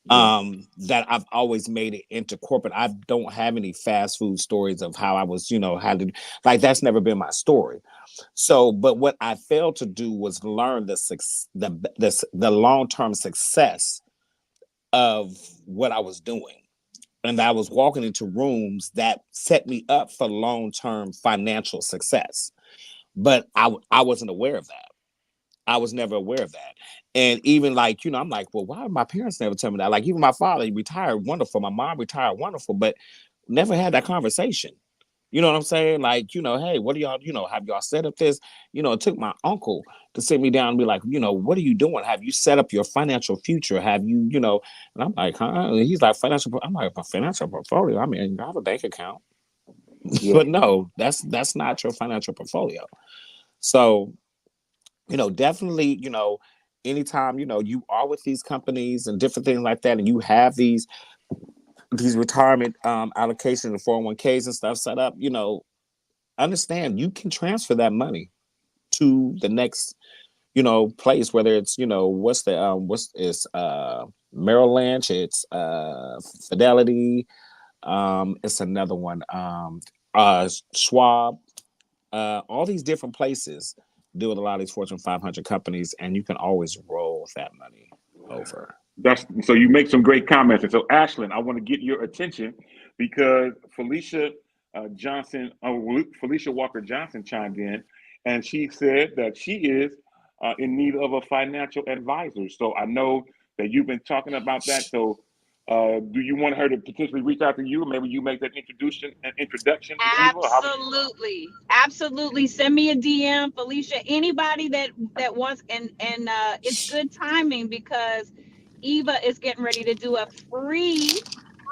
That I've always made it into corporate. I don't have any fast food stories of how I was, that's never been my story. So, but what I failed to do was learn the long-term success of what I was doing. And I was walking into rooms that set me up for long-term financial success. But I wasn't aware of that. I was never aware of that. And even I'm like, well, why did my parents never tell me that? Like, even my father, he retired wonderful. My mom retired wonderful, but never had that conversation. You know what I'm saying? Like, hey, what do y'all, have y'all set up this? It took my uncle to sit me down and be like, what are you doing? Have you set up your financial future? Have you, and I'm like, huh? And he's like, I'm like, a financial portfolio? I mean, I have a bank account. Yeah. But no, that's not your financial portfolio. So, definitely, anytime, you are with these companies and different things like that, and you have these retirement allocations and 401ks and stuff set up, understand you can transfer that money to the next, place, whether it's, it's Merrill Lynch, it's Fidelity, it's another one, Schwab, all these different places deal with a lot of these Fortune 500 companies, and you can always roll that money over. So you make some great comments. And so, Ashlyn, I want to get your attention because Felicia Walker Johnson chimed in, and she said that she is in need of a financial advisor. So I know that you've been talking about that. So do you want her to potentially reach out to you? Maybe you make that introduction to Absolutely. Absolutely. Send me a DM, Felicia. Anybody that wants, and it's good timing because Eva is getting ready to do a free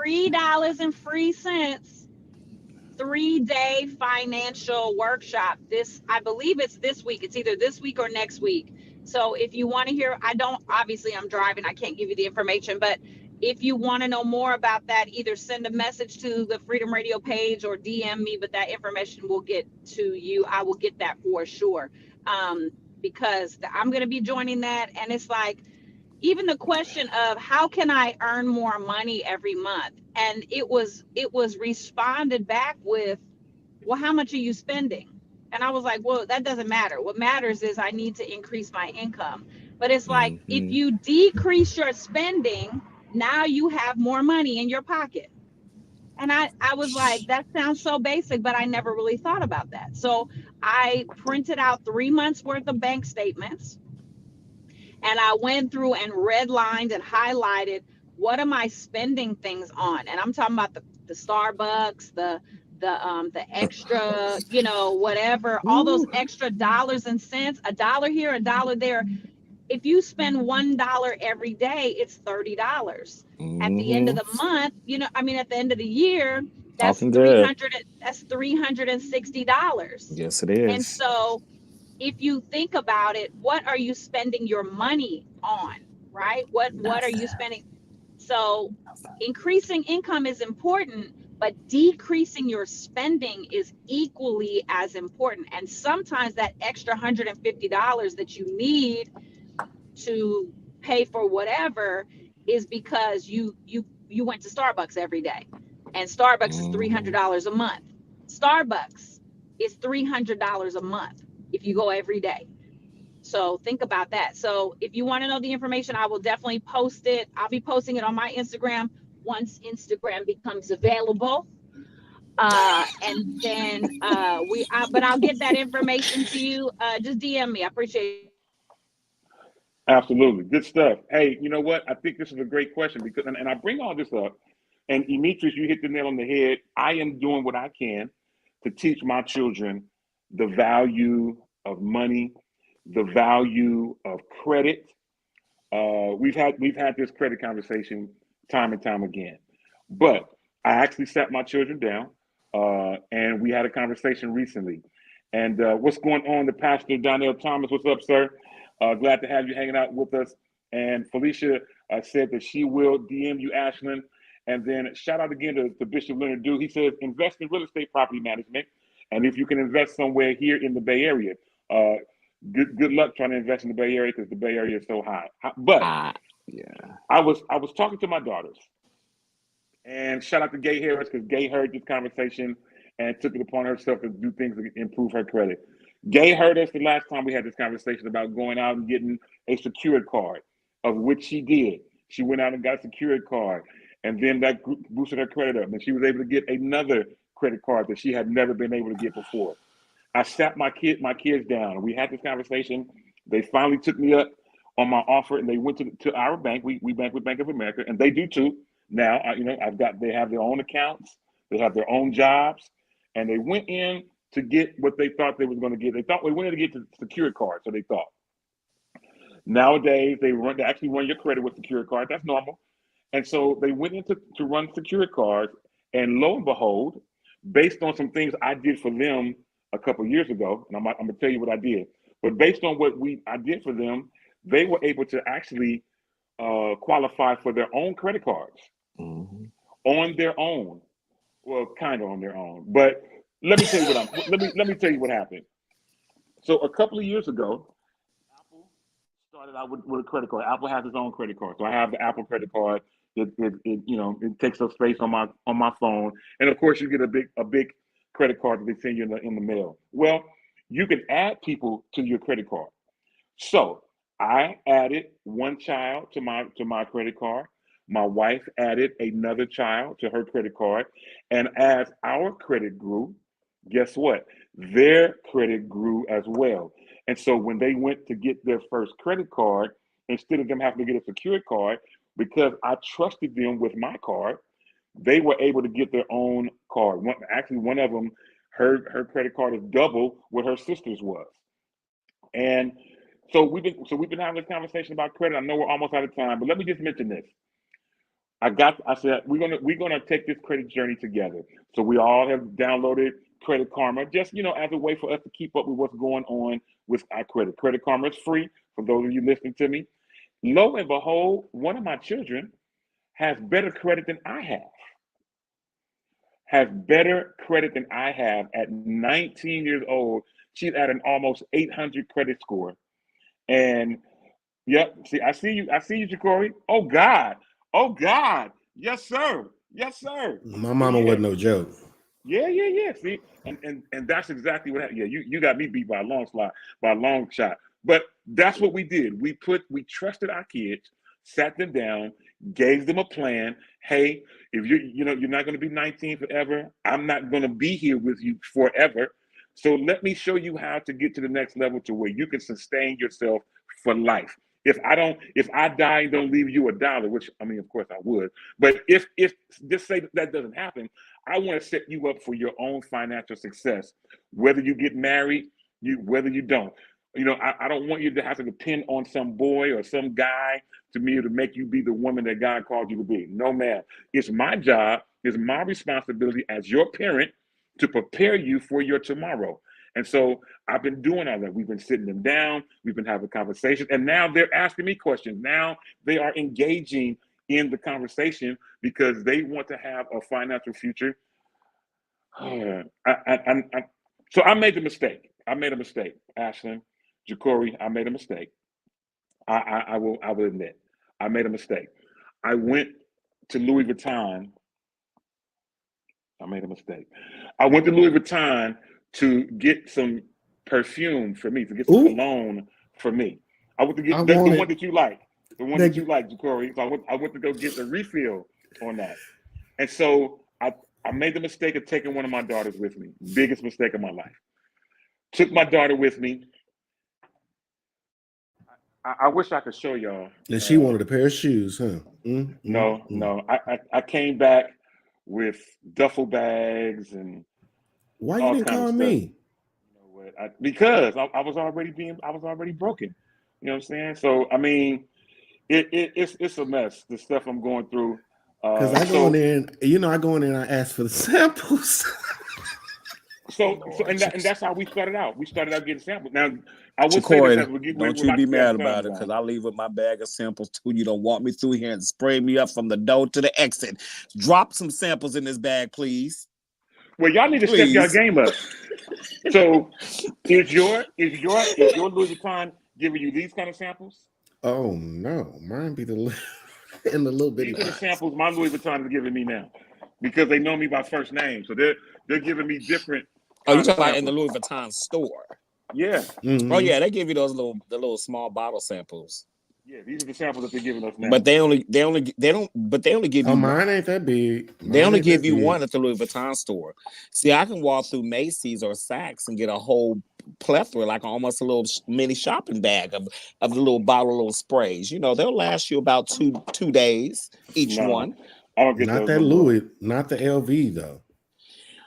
$3 and free cents 3-day financial workshop. I believe it's this week. It's either this week or next week. So if you want to hear, I'm driving, I can't give you the information, but if you want to know more about that, either send a message to the Freedom Radio page or DM me, but that information will get to you. I will get that for sure. Because I'm going to be joining that. And it's like, even the question of how can I earn more money every month? And it was responded back with, well, how much are you spending? And I was like, well, that doesn't matter. What matters is I need to increase my income. But it's like, if you decrease your spending, now you have more money in your pocket. And I was like, that sounds so basic, but I never really thought about that. So I printed out 3 months worth of bank statements. And I went through and redlined and highlighted, what am I spending things on? And I'm talking about the Starbucks, the extra, whatever, all those extra dollars and cents, $1 here, $1 there. If you spend $1 every day, it's $30. At the end of the month, at the end of the year, that's $360. Yes, it is. And so if you think about it, what are you spending your money on, right? What are you spending? So increasing income is important, but decreasing your spending is equally as important. And sometimes that extra $150 that you need to pay for whatever is because you went to Starbucks every day, and Starbucks is $300 a month. Starbucks is $300 a month if you go every day. So think about that. So if you want to know the information, I will definitely post it. I'll be posting it on my Instagram once Instagram becomes available. And then but I'll get that information to you. Just DM me. I appreciate it. Absolutely. Good stuff. Hey, you know what? I think this is a great question because, and I bring all this up, and Demetrius, you hit the nail on the head. I am doing what I can to teach my children the value of money, the value of credit. We've had this credit conversation time and time again, but I actually sat my children down and we had a conversation recently. And what's going on? The Pastor Donnell Thomas, what's up, sir? Glad to have you hanging out with us. And Felicia said that she will DM you, Ashlyn. And then shout out again to Bishop Leonard Dew. He says, invest in real estate property management. And if you can invest somewhere here in the Bay Area, good luck trying to invest in the Bay Area because the Bay Area is so high. But I was talking to my daughters. And shout out to Gay Harris because Gay heard this conversation and took it upon herself to do things to improve her credit. Gay heard us the last time we had this conversation about going out and getting a secured card, of which she did. She went out and got a secured card, and then that boosted her credit up, and she was able to get another credit card that she had never been able to get before. I sat my kids down, and we had this conversation. They finally took me up on my offer, and they went to our bank. We bank with Bank of America, and they do too. Now, they have their own accounts, they have their own jobs, and they went in to get what they thought they was going to get. They thought we wanted to get the secured card, so they thought. Nowadays, they actually run your credit with secured card. That's normal. And so they went in to run secured cards, and lo and behold, based on some things I did for them a couple of years ago, and I'm going to tell you what I did, but based on what I did for them, they were able to actually qualify for their own credit cards on their own. Well, kind of on their own. But let me tell you let me tell you what happened. So a couple of years ago, Apple started out with a credit card. Apple has its own credit card. So I have the Apple credit card. It takes up space on my phone. And of course you get a big credit card that they send you in the mail. Well, you can add people to your credit card. So I added one child to my credit card. My wife added another child to her credit card. And as our credit grew, guess what? Their credit grew as well. And so when they went to get their first credit card, instead of them having to get a secured card, because I trusted them with my card, they were able to get their own card. One of them, her credit card is double what her sister's was. And so we've been having this conversation about credit. I know we're almost out of time, but let me just mention this. I said we're gonna take this credit journey together. So we all have downloaded Credit Karma, just as a way for us to keep up with what's going on with our credit. Credit Karma is free for those of you listening to me. Lo and behold, one of my children has better credit than I have. Has better credit than I have at 19 years old. She's at an almost 800 credit score. And yep, I see you, Jacory. Oh God. Yes, sir. My mama wasn't no joke. Yeah. See, and that's exactly what happened. Yeah, you got me beat by a long shot. But that's what we did. We trusted our kids, sat them down, gave them a plan. Hey, if you're not going to be 19 forever, I'm not going to be here with you forever. So let me show you how to get to the next level to where you can sustain yourself for life. If I die and don't leave you $1, which I mean, of course I would, but if just say that doesn't happen, I want to set you up for your own financial success, whether you get married, whether you don't. I don't want you to have to depend on some boy or some guy to make you be the woman that God called you to be. No, man. It's my job, it's my responsibility as your parent to prepare you for your tomorrow. And so I've been doing all that. We've been sitting them down, we've been having conversations, and now they're asking me questions. Now they are engaging in the conversation because they want to have a financial future. So I made the mistake. Ashlyn, Jacory, I made a mistake. I will admit, I made a mistake. I went to Louis Vuitton. I made a mistake. I went to Louis Vuitton to get some perfume for me, to get some cologne for me. I went to get the one that you like, Jacory. So I went to go get the refill on that. And so I made the mistake of taking one of my daughters with me. Biggest mistake of my life. Took my daughter with me. I wish I could show y'all. And she wanted a pair of shoes, huh? No. I came back with duffel bags and. Why you didn't call me? Because I was already broken. You know what I'm saying? So I mean, it's a mess. The stuff I'm going through. Because I go in there and I ask for the samples. And that's how we started out. We started out getting samples. Now I would Corey, say don't you be mad about it, because I leave with my bag of samples too. You don't want me through here and spray me up from the door to the exit. Drop some samples in this bag, please. Well, y'all need to step your game up. So, is your Louis Vuitton giving you these kind of samples? Oh no, mine be in the little bit. These are the samples my Louis Vuitton is giving me now, because they know me by first name. So they're giving me different. Oh, you talking about in the Louis Vuitton store? Yeah. Mm-hmm. Oh yeah, they give you the little small bottle samples. Yeah, these are the samples that they're giving us now. But they only give you. Oh, mine ain't that big. They only give you one at the Louis Vuitton store. See, I can walk through Macy's or Saks and get a whole plethora, like almost a little mini shopping bag of the little bottle of sprays. They'll last you about two days each one. I don't get not that Louis, not the LV though.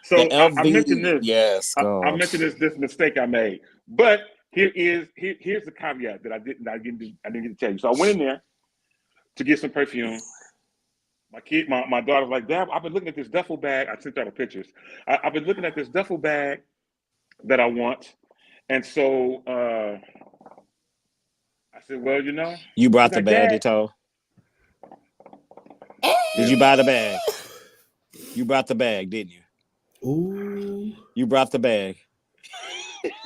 So I mentioned this. Yes, I mentioned this mistake I made, but. Here's the caveat that I didn't get to tell you. So I went in there to get some perfume. My daughter's like, Dad, I've been looking at this duffel bag. I sent out the pictures. I've been looking at this duffel bag that I want, and so I said, well, you know. You brought the like, bag, Dito? Did you buy the bag? You brought the bag, didn't you? Ooh. You brought the bag.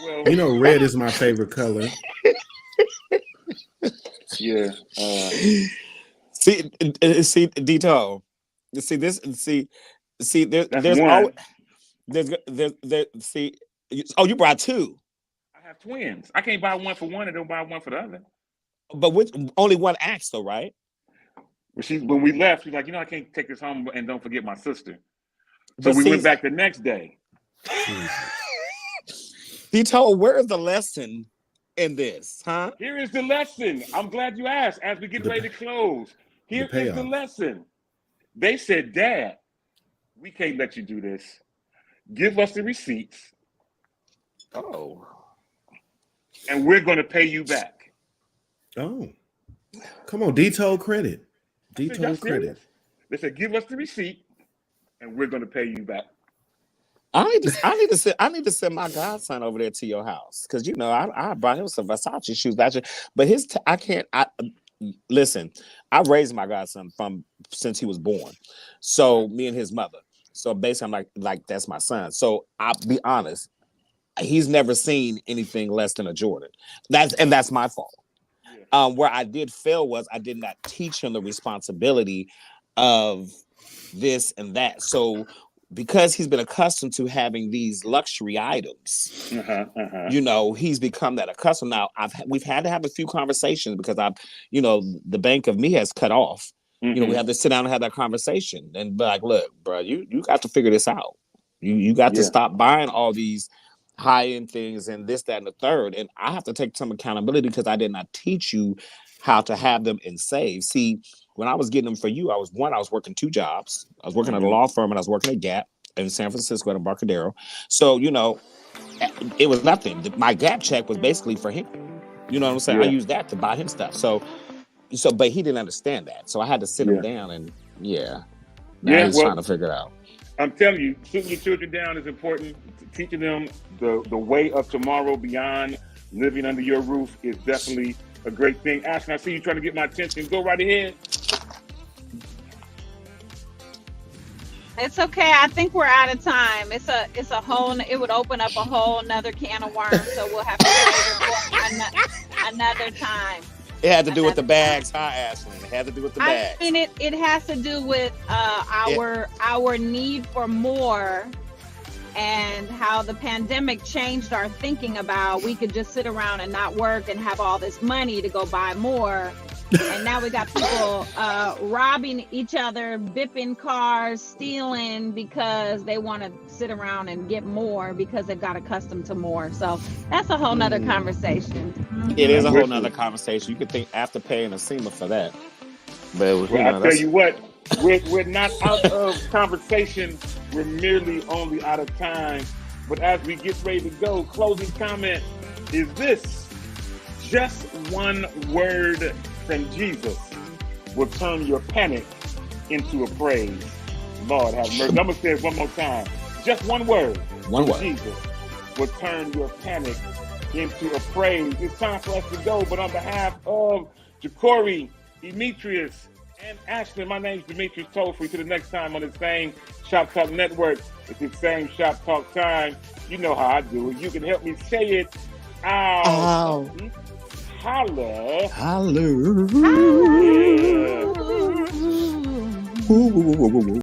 Well, You know, red is my favorite color. yeah. See, Dito. There's one. always see. Oh, you brought two. I have twins. I can't buy one for one and don't buy one for the other. But only one axe, though, right? When we left, she's like, you know, I can't take this home and don't forget my sister. So we went back the next day. Dito, where is the lesson in this, huh? Here is the lesson. I'm glad you asked. As we get ready to close, here is the lesson. They said, Dad, we can't let you do this. Give us the receipts. Oh. And we're going to pay you back. Oh. Come on, Dito credit. Dito credit. They said, give us the receipt and we're going to pay you back. I need to send my godson over there to your house because you know I brought him some Versace shoes last year, but listen. I raised my godson since he was born, so me and his mother. So basically, I'm like that's my son. So I'll be honest, he's never seen anything less than a Jordan. That's my fault. Yeah. Where I did fail was I did not teach him the responsibility of this and that. So. Because he's been accustomed to having these luxury items, you know, he's become that accustomed. Now, we've had to have a few conversations because the bank of me has cut off. Mm-hmm. You know, we have to sit down and have that conversation and be like, look, bro, you got to figure this out. You got to stop buying all these high-end things and this, that, and the third. And I have to take some accountability because I did not teach you how to have them and save. See, when I was getting them for you, I was working two jobs. I was working at a law firm and I was working at Gap in San Francisco at Embarcadero. So, you know, it was nothing. My Gap check was basically for him. You know what I'm saying? Yeah. I used that to buy him stuff. So, but he didn't understand that. So I had to sit him down and now he's trying to figure it out. I'm telling you, sitting your children down is important. Teaching them the way of tomorrow beyond living under your roof is definitely a great thing. Ashton, I see you trying to get my attention. Go right ahead. It's okay. I think we're out of time. It would open up a whole nother can of worms. So we'll have to save it for another time. It had to do with the bags, huh, Ashley? It had to do with the bags. I mean, it has to do with our need for more and how the pandemic changed our thinking about we could just sit around and not work and have all this money to go buy more. And now we got people robbing each other, bipping cars, stealing because they want to sit around and get more because they've got accustomed to more. So that's a whole nother conversation. It is a whole nother conversation. You could think Afterpay and Acima for that. But I tell you what, we're not out of conversation. We're merely only out of time. But as we get ready to go, closing comment is this: just one word from Jesus will turn your panic into a praise. Lord have mercy. I'm going to say it one more time. Just one word. One word. Jesus will turn your panic into a praise. It's time for us to go, but on behalf of Jacory, Demetrius, and Ashley, my name's Demetrius Tolfree. To the next time on the same Shop Talk Network, it's the same Shop Talk time. You know how I do it. You can help me say it out. Holla. Holla. Yeah.